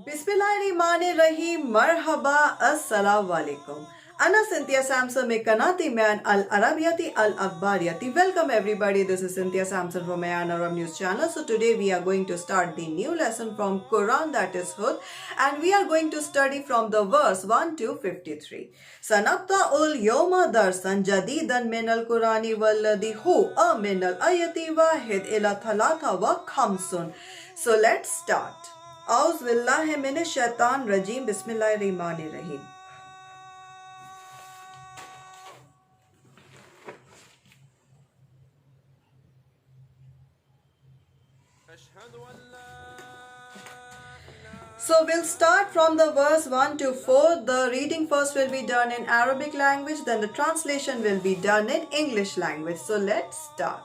Bismillahirrahmanirrahim. Marhaba. Assalamu alaikum. Ana Cynthia Samson में कनाती मैन अल अरबियती अल अखबारियती. Welcome everybody. This is Cynthia Samson from Mayan Arab News Channel. So today we are going to start the new lesson from Quran, that is Hud, and we are going to study from the verse 1 to 53. Sanabta'ul yawma darsan jadidan min al-Qurani walladhi huwa min al-ayati wahid ila thalatha wa khamsun. So let's start. Auz billahi minash shaitan rajim. Bismillahirrahmanirrahim. So we'll start from the verse 1 to 4. The reading first will be done in Arabic language, then the translation will be done in English language. So let's start.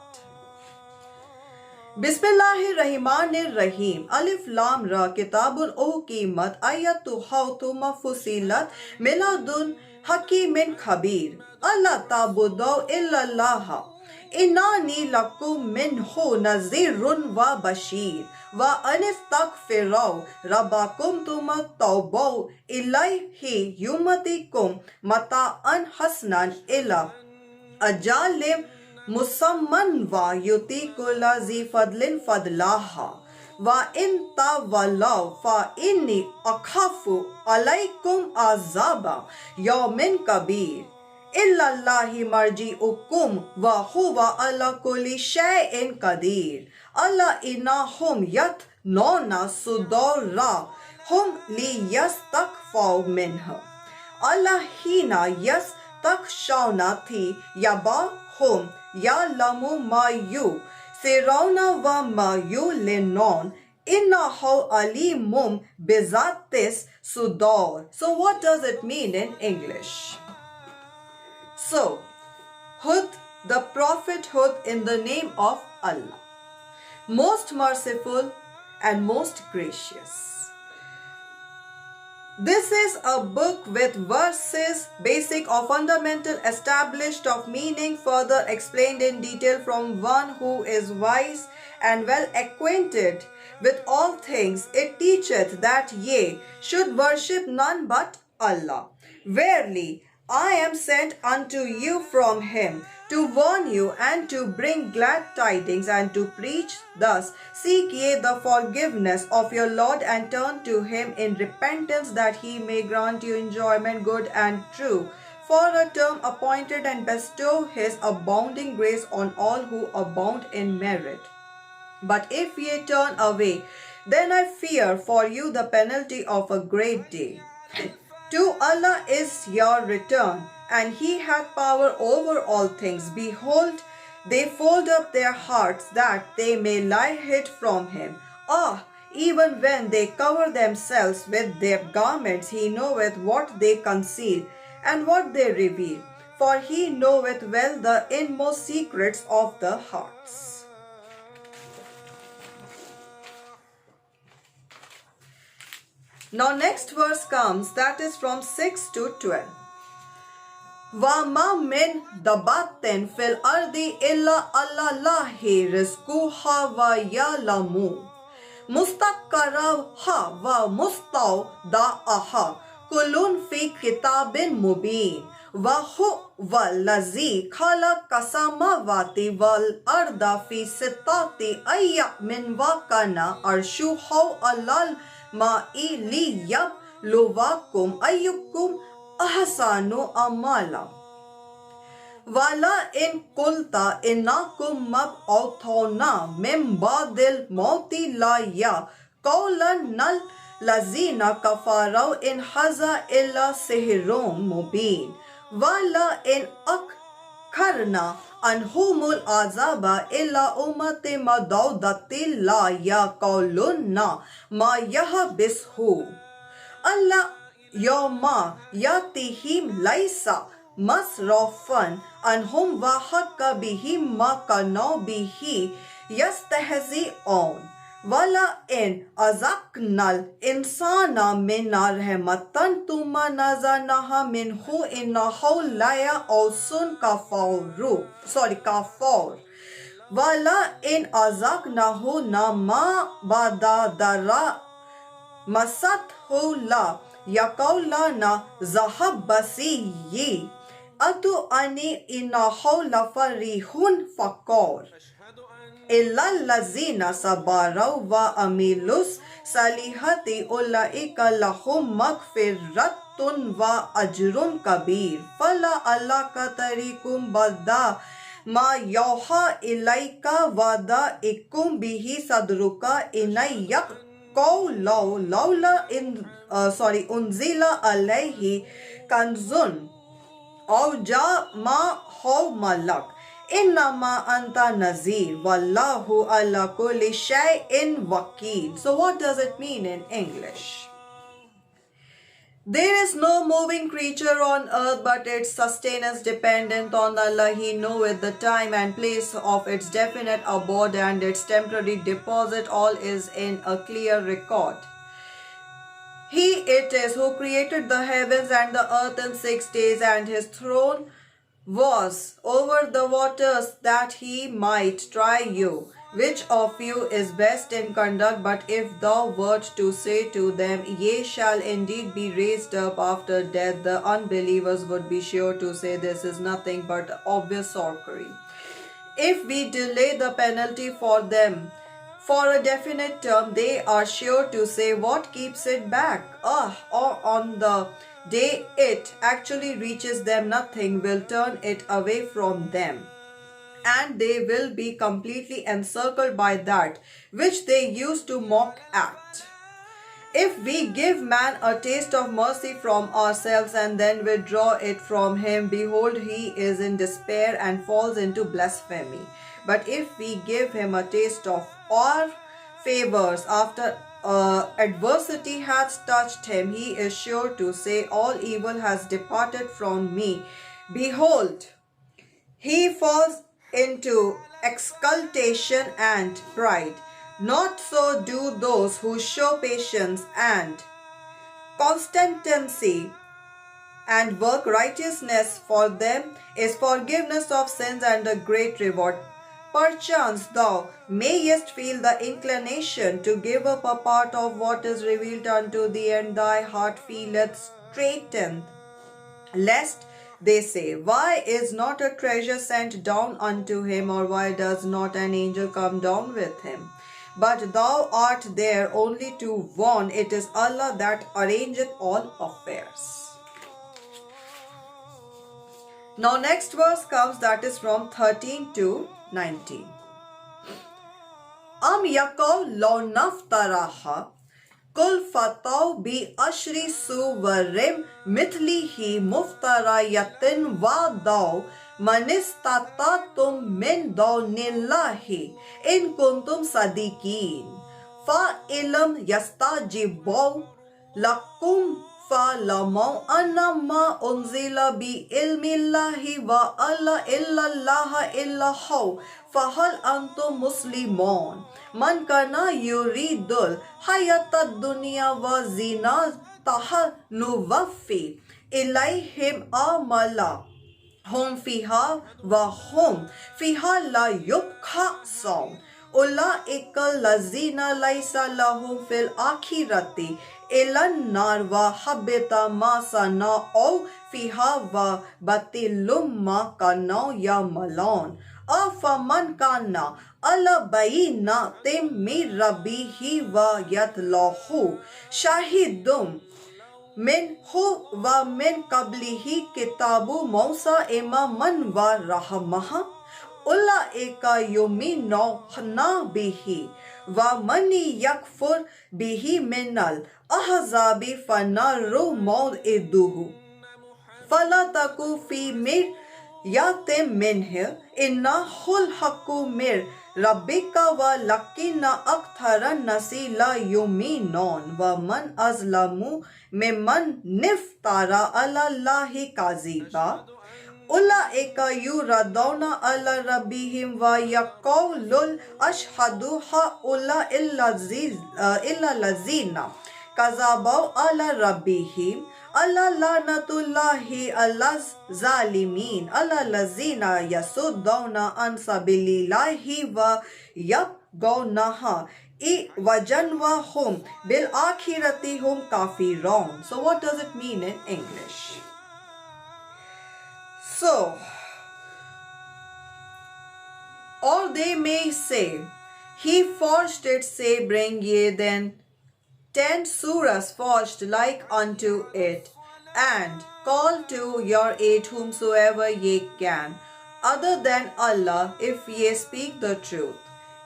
Bismillahirrahmanirrahim. Alif Lam Ra. Kitabun Uqimat Ayatuha Thumma Fusilat Miladun Hakimin Khabir. Allah ta'budu illallah. Innani lakum minhu nazirun wa bashir. Wa anif takfiraw rabbakum thumma tawbaw ilayhi yumatikum mata'an hasnan ila ajalim musamman wa yutikula zi fadlin fadlaha. Wa in tawallaw fa inni akhafu alaykum azaba yawmin kabir. Illallahi marji'ukum wa huwa ala kulli shay'in qadir. Allah innahum yatnuna sudora hum li yastakfaw minha. Allah hina yastakshawna thi yabahum ya'lamu ma yu sirawna wa ma yulinon. Innahu alimum bizatis sudor. So what does it mean in English? So, Hud, the Prophet Hud, in the name of Allah, most merciful and most gracious. This is a book with verses, basic or fundamental, established of meaning, further explained in detail from one who is wise and well acquainted with all things. It teacheth that ye should worship none but Allah. Verily, I am sent unto you from him to warn you and to bring glad tidings and to preach thus. Seek ye the forgiveness of your Lord and turn to him in repentance, that he may grant you enjoyment good and true for a term appointed, and bestow his abounding grace on all who abound in merit. But if ye turn away, then I fear for you the penalty of a great day. To Allah is your return, and he hath power over all things. Behold, they fold up their hearts that they may lie hid from him. Ah, even when they cover themselves with their garments, he knoweth what they conceal and what they reveal, for he knoweth well the inmost secrets of the hearts. Now next verse comes, that is from 6 to 12. وَمَا مِن دَبَّةٍ فِي الْأَرْضِ إِلَّا عَلَى اللَّهِ رِزْقُهَا وَيَعْلَمُ مُسْتَقَرَّهَا وَمُسْتَوْدَعَهَا كُلٌّ فِي كِتَابٍ مُبِينٍ وَهُوَ الَّذِي خَلَقَ السَّمَاوَاتِ وَالْأَرْضَ فِي سِتَّةِ أَيَّامٍ وَكَانَ عَرْشُهُ عَلَى ma'i li yabluwakum ayyukum ahsanu amala. Wala in qulta innakum mab'uthuna min ba'dil mauti la ya qawlan nal lazina kafarau in haza illa sihrun mubin. Wala in akharna anhumul azaba illa ummati madawdati la yaqulunna ma yahbishu. Allah yawma yatihim laysa masrafan anhum wa hakka bihim ma kanu bihi yastahzi'un. Wala in azaknal insana minna rahmatan thumma nazanaha minhu innahu la ya'usun kafar. Wala in azaknahu nama badadara مسته لا يقولنا ذهب بسيي أتو أني إنه لفريح فقار إلا الذين صبروا وعملوا الصالحات أولئك لهم مغفرة وأجر كبير فلعلك تارك بعض ما يوحى إليك وضائق به صدرك إن يقولوا لولا أنزل عليه كنز أو جاء معه ملك إنما أنت نذير والله على كل شيء وكيل. So what does it mean in English? There is no moving creature on earth but its sustenance dependent on Allah. He knoweth the time and place of its definite abode and its temporary deposit. All is in a clear record. He it is who created the heavens and the earth in 6 days, and his throne was over the waters, that he might try you, which of you is best in conduct. But if thou wert to say to them, Ye shall indeed be raised up after death, the unbelievers would be sure to say, This is nothing but obvious sorcery. If we delay the penalty for them for a definite term, they are sure to say, What keeps it back? Or on the day it actually reaches them, nothing will turn it away from them, and they will be completely encircled by that which they used to mock at. If we give man a taste of mercy from ourselves and then withdraw it from him, behold, he is in despair and falls into blasphemy. But if we give him a taste of our favors after adversity has touched him, he is sure to say, All evil has departed from me. Behold, he falls into exultation and pride. Not so do those who show patience and constancy and work righteousness. For them is forgiveness of sins and a great reward. Perchance thou mayest feel the inclination to give up a part of what is revealed unto thee, and thy heart feeleth straitened, lest they say, Why is not a treasure sent down unto him, or why does not an angel come down with him? But thou art there only to warn. It is Allah that arrangeth all affairs. Now next verse comes, that is from 13 to 19. Am yakaw law naftaraha Kul fataw bi ashri suwarim mithlihi muftarayatin wa daw manistatatum min dawnillahi in kuntum sadiqin fa ilam yastajibaw lakum fa lamaw annama unzila bi ilmillahi wa alla illallaha illahu fahal antum muslimun. Man kana yuridul hayatad dunya wa zinataha nuwaffi ilayhim amala hum fiha wa hum fiha la yubkhasun. Ulaika lazina laysa lahum fil akhirati ilan nar wa habita ma sana'u fiha wa batilum ma kanau ya'malun. Afaman kana ala bayinatin min rabbihi wa yatlahu shahidum minhu wa min qablihi kitabu Musa imaman wa rahmaha. Ulaika yu'minuna bihi wa man yakfur bihi minal ahzabi fanaru maw'iduhu fala taku fi yatim minhu innahul haqqu mir rabbika wa lakina aktharan nasi la yu'minun wa man azlamu mimman niftara ala Allahi kaziba. Ulaika yuradawna ala rabbihim wa yaqulul ashhadu haula illa lazina kazabaw ala rabbihim alla lanatullahi ala zalimin ala lazina yasuddawna an sabilillahi wa yabgawnaha وَجَنْوَهُمْ بِالْآخِرَةِ هُمْ كَافِرُونَ. So what does it mean in English? So, or they may say, he forged it, say, bring ye then 10 surahs forged like unto it, and call to your aid whomsoever ye can, other than Allah, if ye speak the truth.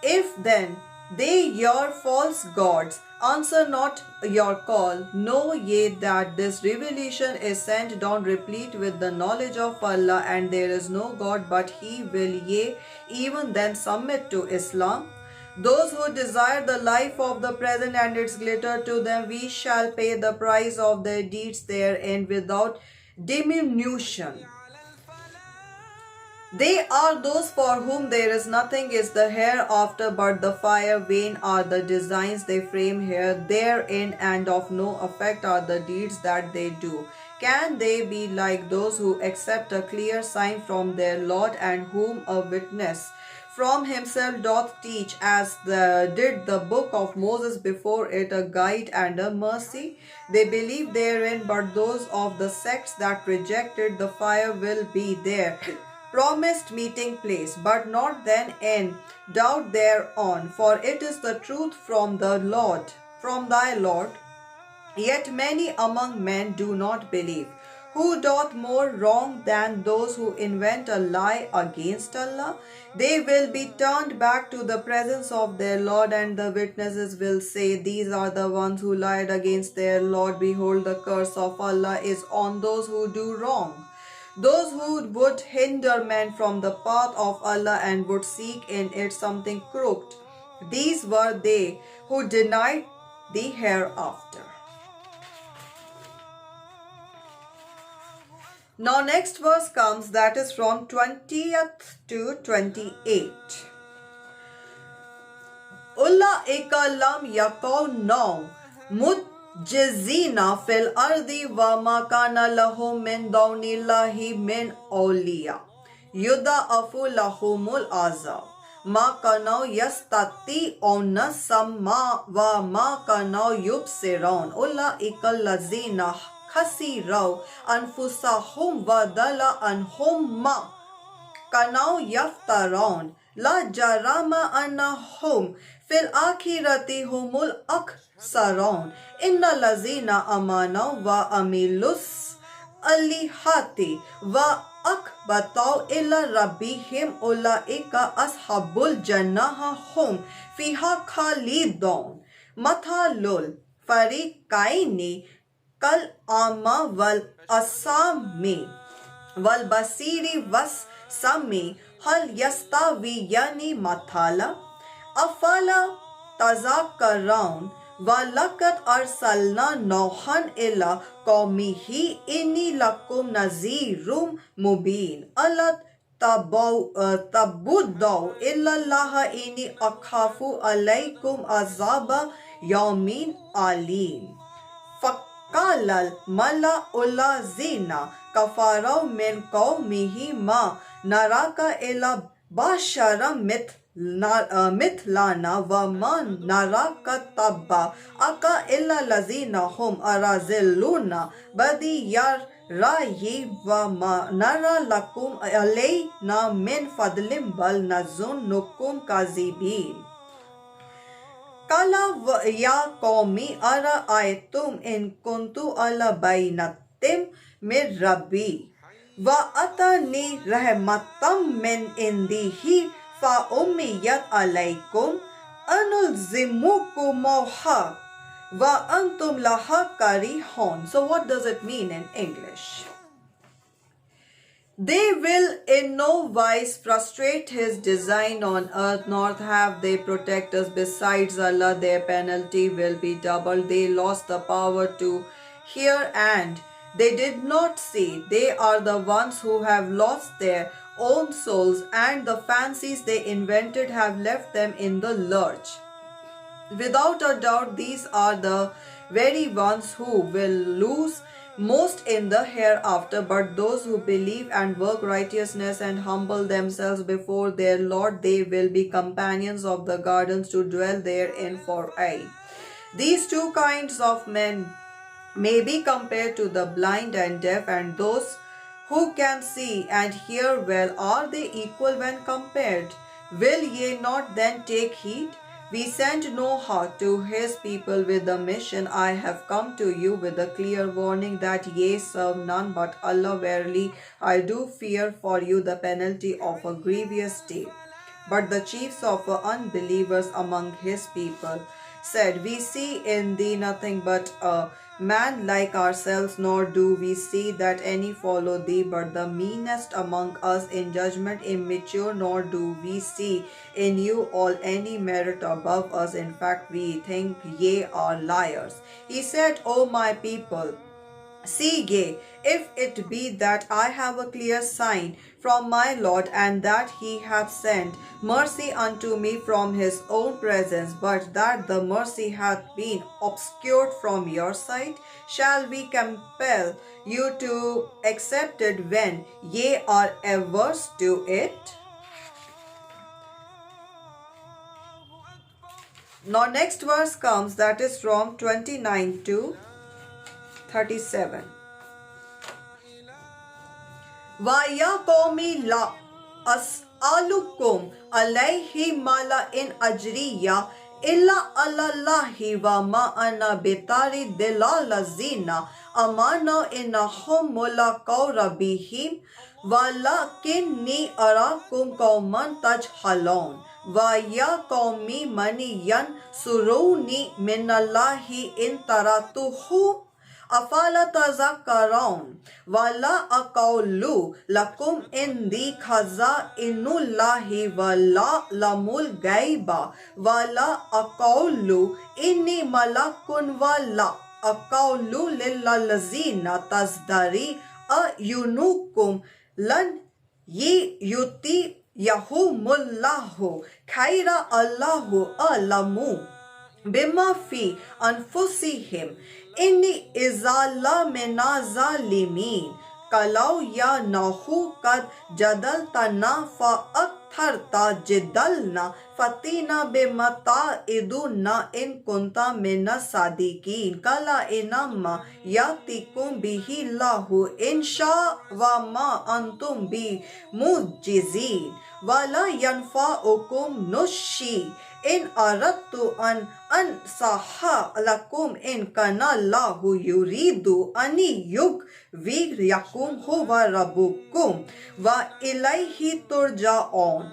If then they your false gods answer not your call, know ye that this revelation is sent down replete with the knowledge of Allah, and there is no God but He. Will ye even then submit to Islam? Those who desire the life of the present and its glitter, to them we shall pay the price of their deeds therein without diminution. They are those for whom there is nothing is the hereafter but the fire. Vain are the designs they frame here therein, and of no effect are the deeds that they do. Can they be like those who accept a clear sign from their Lord, and whom a witness from himself doth teach, as did the book of Moses before it, a guide and a mercy? They believe therein, but those of the sects that rejected the fire will be their promised meeting place, but not then in doubt thereon, for it is the truth from the Lord, from thy Lord. Yet many among men do not believe. Who doth more wrong than those who invent a lie against Allah? They will be turned back to the presence of their Lord, and the witnesses will say, these are the ones who lied against their Lord. Behold, the curse of Allah is on those who do wrong, those who would hinder men from the path of Allah and would seek in it something crooked. These were they who denied the hereafter. Now next verse comes, that is from 20th to 28. Ulaika lam yakunu mujizina fil ardi wa ma kana lahum min dunillahi min awliya yudha'afu lahumul azab ma kana yastati'una samma wa ma kana yubsirun. Ulaika lazina khasiraw anfusahum wa dala anhum ma kanau yaftaron la jarama annahum fil akhirati humul aksaron inna lazina amanaw wa amilus alihati wa akbatau ila rabbihim ulaika ashabul jannaha hum fiha khalidun mathalul fariqaini kal ama wal asami wal basiri was sami hal yastawi yani mathala afala tazakaran walakat arsalna nohan ila qaumihi inni lakum nazirum mubin alat tabudaw illa allaha inni akhafu alaykum azaba yawmin alim. Qalal mala ulazina kafaraw min qawmihi ma naraka ila bashara mithlana wa ma naraka tabba aka illa lazina hum araziluna badi yar rayi wa ma nara lakum alayna min fadlim bal nazunnukum kazibin. Kala ya qawmi ara'aytum in kuntu ala bainatim min rabbi wa atani rahmatam min indihi fa ummiyat alaykum anulzimukumoha wa antum laha karihun. So what does it mean in English? They will in no wise frustrate his design on earth, nor have they protectors besides Allah. Their penalty will be double. They lost the power to hear and they did not see. They are the ones who have lost their own souls, and the fancies they invented have left them in the lurch. Without a doubt, these are the very ones who will lose most in the hereafter. But those who believe and work righteousness and humble themselves before their Lord, they will be companions of the gardens to dwell therein for aye. These two kinds of men may be compared to the blind and deaf, and those who can see and hear well. Are they equal when compared? Will ye not then take heed? We send Noah to his people with the mission. I have come to you with a clear warning that ye serve none but Allah. Verily, I do fear for you the penalty of a grievous day. But the chiefs of the unbelievers among his people said, We see in thee nothing but a man like ourselves, nor do we see that any follow thee but the meanest among us in judgment, immature, nor do we see in you all any merit above us. In fact, we think ye are liars. He said, O my people, see ye, if it be that I have a clear sign from my Lord, and that he hath sent mercy unto me from his own presence, but that the mercy hath been obscured from your sight, shall we compel you to accept it when ye are averse to it? Now next verse comes, that is from 29 to 37. Vaya qawmi la as'alukum alayhi mala in ajriya illa alallahi wa ma ana bitari dilalazina amana innahum mulaqaw rabbihim walakinni arakum qawman tajhalun. Vaya qawmi maniyan suruni minallahi in taratuhu afala tazakkarun. Wala aqawlu lakum indi khaza inullahi wala lamul gaiba wala aqawlu inni malakun wala aqawlu lillazina tazdari ayunukum lan yuti yahumullahu khaira allahu alamu bima fi anfusihim inni izala menazalimin kalau ya nahu kad jadal tana fa aktharta jidalna fatina bimata iduna in kunta minas sadiqin kala inamma yatikum bihi lahu insha wa ma antum bi mujizin wala yanfa'ukum nushi in aradtu an ansaha lakum in kana lahu yuridu ani yugwirakum huwa rabbukum wa ilayhi turja'un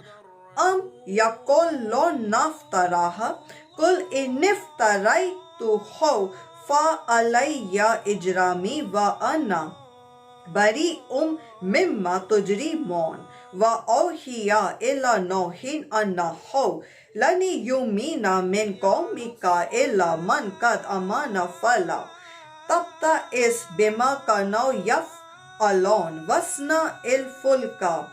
am yakullun naftaraha kul iniftaraytuhu fa alayya ijrami wa ana bari'um mimma tujrimun wa awhiya illa nuhin annahu lani yumina min qawmika illa man kad amana fala tabta is bima kanau yaf alon wasna il fulka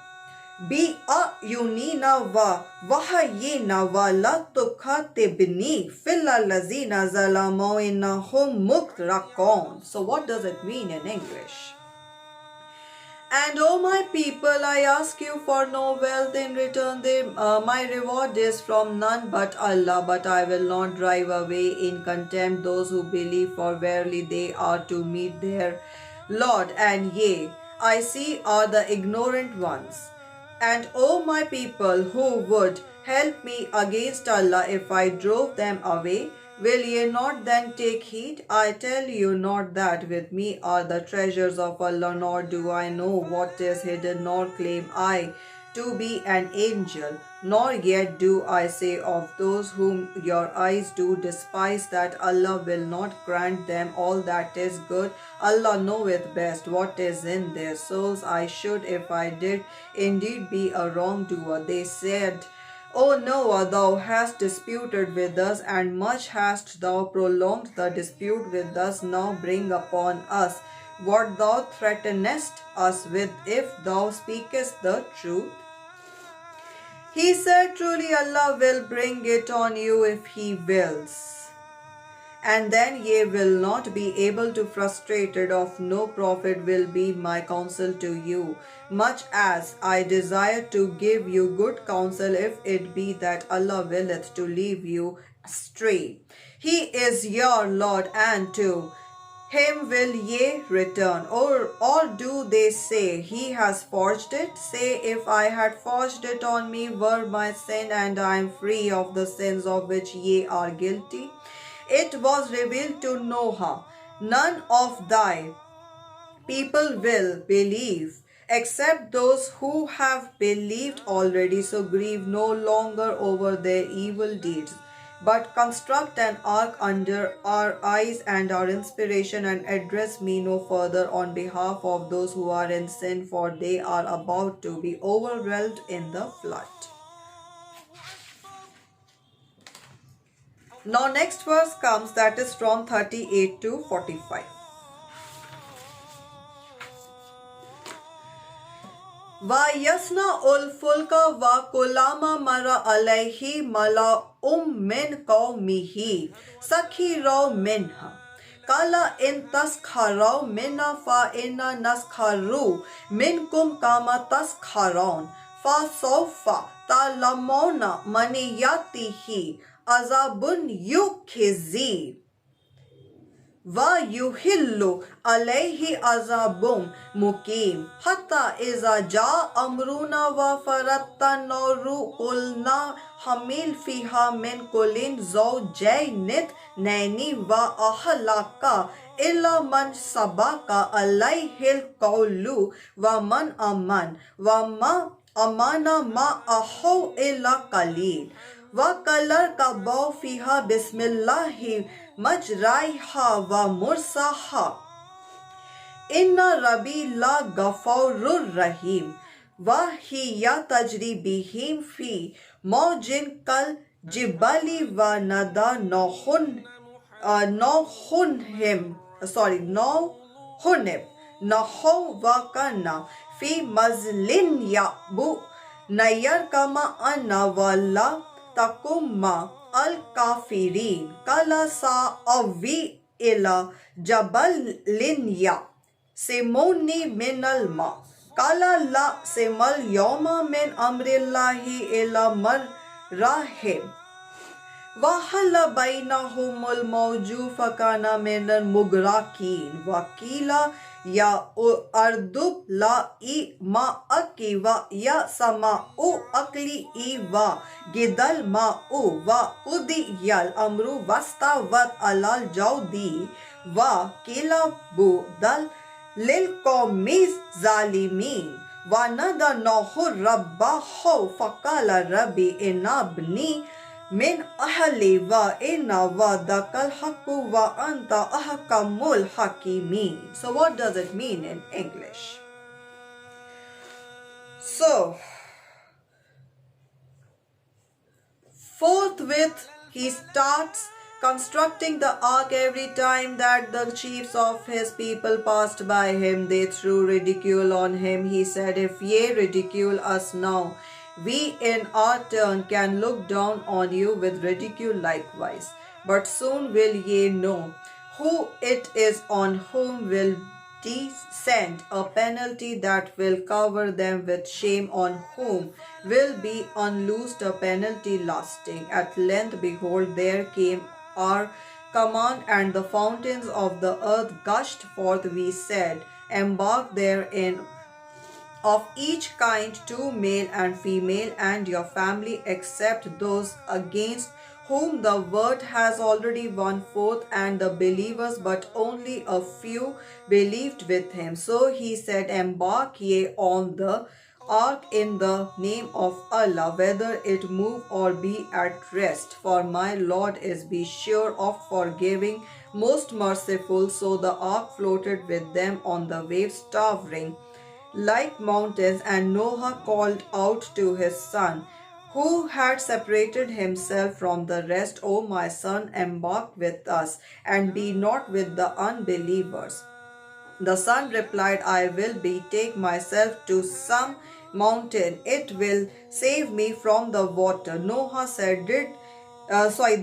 bi ayunina wa wahayina wa la tukhatibni fil lazina zalamu innahum mukraqun. So what does it mean in English? And O my people, I ask you for no wealth in return. My reward is from none but Allah, but I will not drive away in contempt those who believe, for verily they are to meet their Lord. And ye, I see, are the ignorant ones. And O my people, who would help me against Allah if I drove them away? Will ye not then take heed? I tell you not that with me are the treasures of Allah, nor do I know what is hidden, nor claim I to be an angel, nor yet do I say of those whom your eyes do despise that Allah will not grant them all that is good. Allah knoweth best what is in their souls. I should, if I did indeed be a wrongdoer. They said, O Noah, thou hast disputed with us, and much hast thou prolonged the dispute with us. Now bring upon us what thou threatenest us with, if thou speakest the truth. He said, Truly Allah will bring it on you if He wills. and then ye will not be able to frustrate it. Of no profit will be my counsel to you, much as I desire to give you good counsel, if it be that Allah willeth to leave you astray. He is your Lord, and to him will ye return. Or do they say, he has forged it? Say, if I had forged it on me were my sin, and I am free of the sins of which ye are guilty. It was revealed to Noah, none of thy people will believe, except those who have believed already. So grieve no longer over their evil deeds, but construct an ark under our eyes and our inspiration, and address me no further on behalf of those who are in sin, for they are about to be overwhelmed in the flood. Now next verse comes, that is from 38 to 45. وَيَصْنَعُ الْفُلْكَ وَكُلَّمَا مَرَّ عَلَيْهِ مَلَأٌ مِّن قَوْمِهِ سَخِرُوا مِنْهُ قَالَ إِن تَسْخَرُوا مِنَّا فَإِنَّا نَسْخَرُ مِنكُمْ كَمَا تَسْخَرُونَ فَسَوْفَ تَعْلَمُونَ مَنْ يَأْتِيهِ عَذَابٌ يُخْزِيهِ وَيُحِلُّ عَلَيْهِ عَذَابٌ مُقِيمٌ حَتَّى إِذَا جَاءَ أَمْرُنَا وَفَارَتِ النَّارُ قُلْنَا حَمِلْ فِيهَا مِنْ كُلٍّ زَوْجَيْنِ اثْنَيْنِ وَأَهْلَكَ إِلَّا مَنْ سَبَقَ عَلَيْهِ الْقَوْلُ وَمَنْ آمَنَ وَمَا آمَنَ مَعَهُ إِلَّا قَلِيلٌ وَقَالَ ارْكَبُوا فِيهَا بِسْمِ اللَّهِ مجرائها ومرساها إن ربي لغفور رحيم وهي تجري بهم في موج كالجبال ونادى نوح وكان في مزل يأبو كما أنا ولا تكن الكافرين قال سآوي إلى جبل يعصمني من الماء قال لا عاصم اليوم من أمر الله إلا من رحم وحل بينهم الموج فكان من المغرقين وقيل يا أرض ابلعي ماءك ويا سماء أقلعي وغيض الماء وقضي الأمر واستوت على الجود وقيل بعدا للقوم الظالمين ونادى نوح ربه فقال ربي إن ابني من أهلي وإن وعدك الحق وأنت أحكم الحاكمين. So what does it mean in English? So forthwith he starts constructing the ark. Every time that the chiefs of his people passed by him, they threw ridicule on him. He said, if ye ridicule us now, we in our turn can look down on you with ridicule likewise. But soon will ye know who it is on whom will descend a penalty that will cover them with shame, on whom will be unloosed a penalty lasting. At length, behold, there came our command, and the fountains of the earth gushed forth. We said, embark therein of each kind, 2 male and female, and your family, except those against whom the word has already gone forth, and the believers, but only a few believed with him. So he said, embark ye on the ark in the name of Allah, whether it move or be at rest, for my Lord is be sure of forgiving, most merciful. So the ark floated with them on the waves, towering like mountains, and Noah called out to his son, who had separated himself from the rest, O my son, embark with us, and be not with the unbelievers. The son replied, I will betake myself to some mountain, it will save me from the water. Noah said,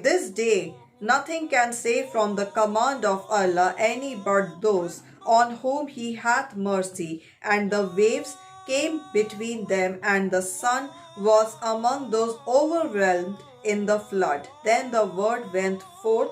this day Nothing can save from the command of Allah any but those on whom He hath mercy. And the waves came between them, and the sun was among those overwhelmed in the flood. Then the word went forth,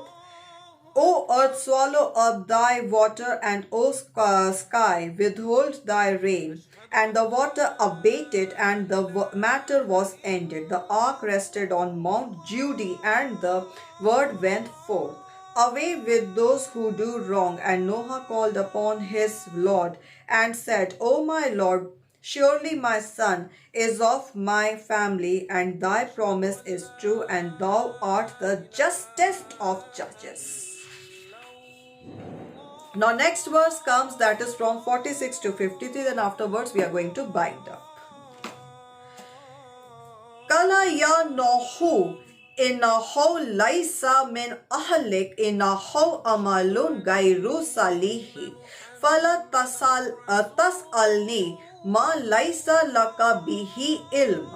O earth, swallow up thy water, and O sky, withhold thy rain. And the water abated, and the matter was ended. The ark rested on Mount Judy, and the word went forth. Away with those who do wrong. And Noah called upon his Lord, and said, O my Lord, surely my son is of my family, and thy promise is true, and thou art the justest of judges. Now next verse comes, that is from 46 to 53. Then afterwards we are going to bind up. Kala ya Nohu innahu laysa min ahlik innahu amalun gairu salihi fala tasalni ma laysa laka bihi ilm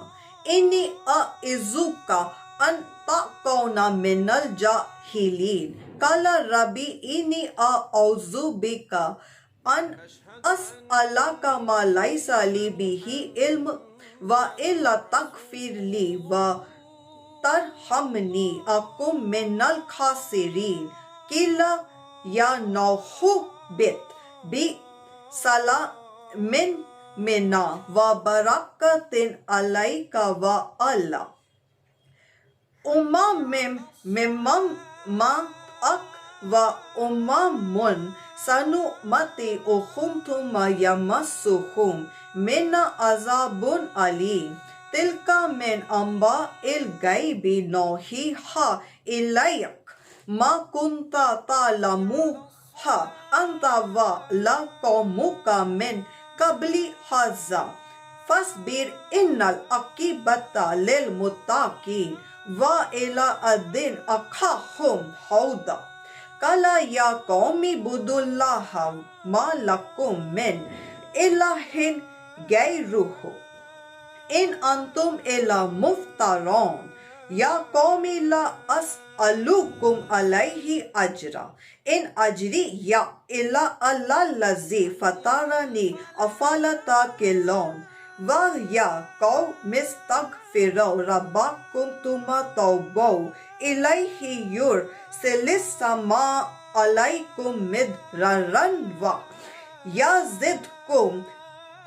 inni aizuka an takuna minal jahilin. Kala Rabbi inni a'udhu bika an as'alaka ma laysa li bihi ilm wa illa takfir li wa tarhamni akum minal khasirin. Kila ya Nuhu bi salamin minna wa barakatin alayka wa Allah mimam ak wa umamun sanu mati uhum thumma yamassuhum minna azabun alim. Tilka min amba il gaibi nohiha ilayak ma kunta ta'lamuha anta wa la qaumuka min qabli haza fasbir innal akibata lil muttaqin wa ila adin akhahum hauda. Kala ya qaumi budullaha ma lakum min ilahin gairuhu in antum ila muftaron. Ya qaumi la as'alukum alayhi ajra in ajri ya ila allazi fatarani afala taqilun. Wa ya qaum mistaghfiru rabbakum thumma tawbaw ilayhi yursilis sama alaykum midraran wa yazidkum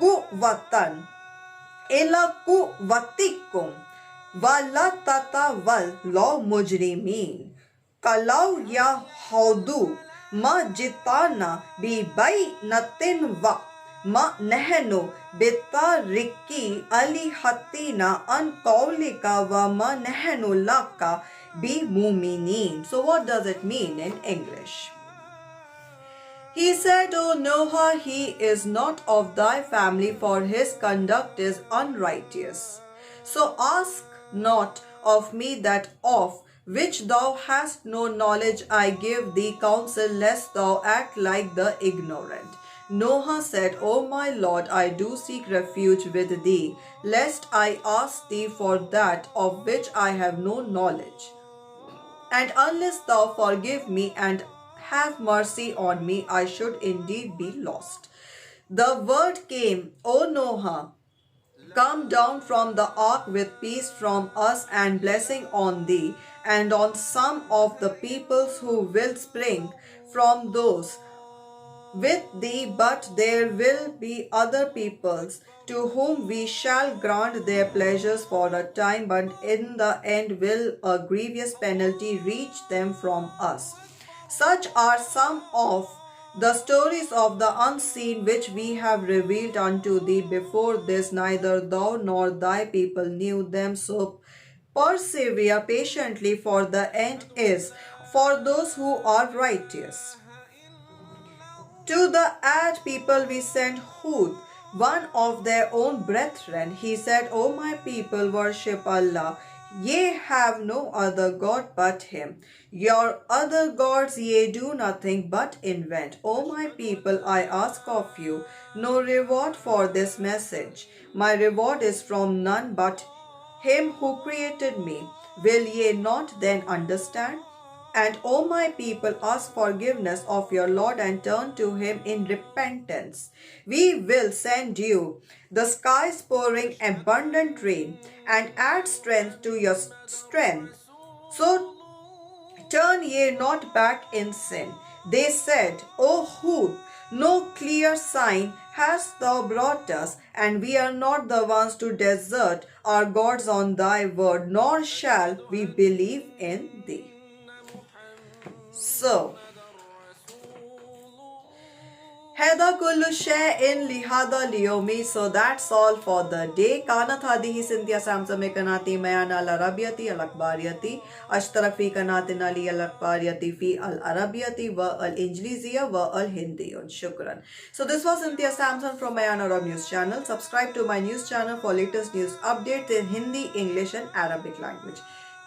quwwatan ila quwwatikum wa la tatawallu mujrimin. Kalau ya haudu ma jitana bi bainatin wa ma nahnu bitariki alihatina an qawlika wa ma nahnu laka bi muminin. So what does it mean in English? He said, O Noah, he is not of thy family, for his conduct is unrighteous. So ask not of me that of which thou hast no knowledge I give thee counsel, lest thou act like the ignorant. Noah said, O my Lord, I do seek refuge with thee, lest I ask thee for that of which I have no knowledge. And unless thou forgive me and have mercy on me, I should indeed be lost. The word came, O Noah, come down from the ark with peace from us and blessing on thee, and on some of the peoples who will spring from those with thee, but there will be other peoples to whom we shall grant their pleasures for a time, but in the end will a grievous penalty reach them from us. Such are some of the stories of the unseen which we have revealed unto thee before this, neither thou nor thy people knew them. So persevere patiently, for the end is for those who are righteous. To the Ad people we sent Hud, one of their own brethren. He said, O my people, worship Allah. Ye have no other God but Him. Your other gods ye do nothing but invent. O my people, I ask of you no reward for this message. My reward is from none but Him who created me. Will ye not then understand? And O my people, ask forgiveness of your Lord and turn to him in repentance. We will send you the skies pouring abundant rain and add strength to your strength. So turn ye not back in sin. They said, O who, no clear sign hast thou brought us, and we are not the ones to desert our gods on thy word, nor shall we believe in thee. So, Heda kullu shay'in lihada liyomi. So that's all for the day. Kanat hadihi Cynthia Samsame kanati mayana al arabiyati al akbariyati. Ashtarak fi kanatin ali al akbariyati fi al arabiyati wa al injliziya wa al hindiyun. Shukran. So this was Cynthia Samson from Mayana Arab News channel. Subscribe to my news channel for latest news updates in Hindi, English and Arabic language.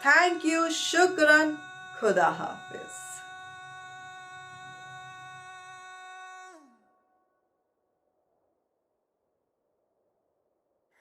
Thank you. Shukran. Khuda Hafiz.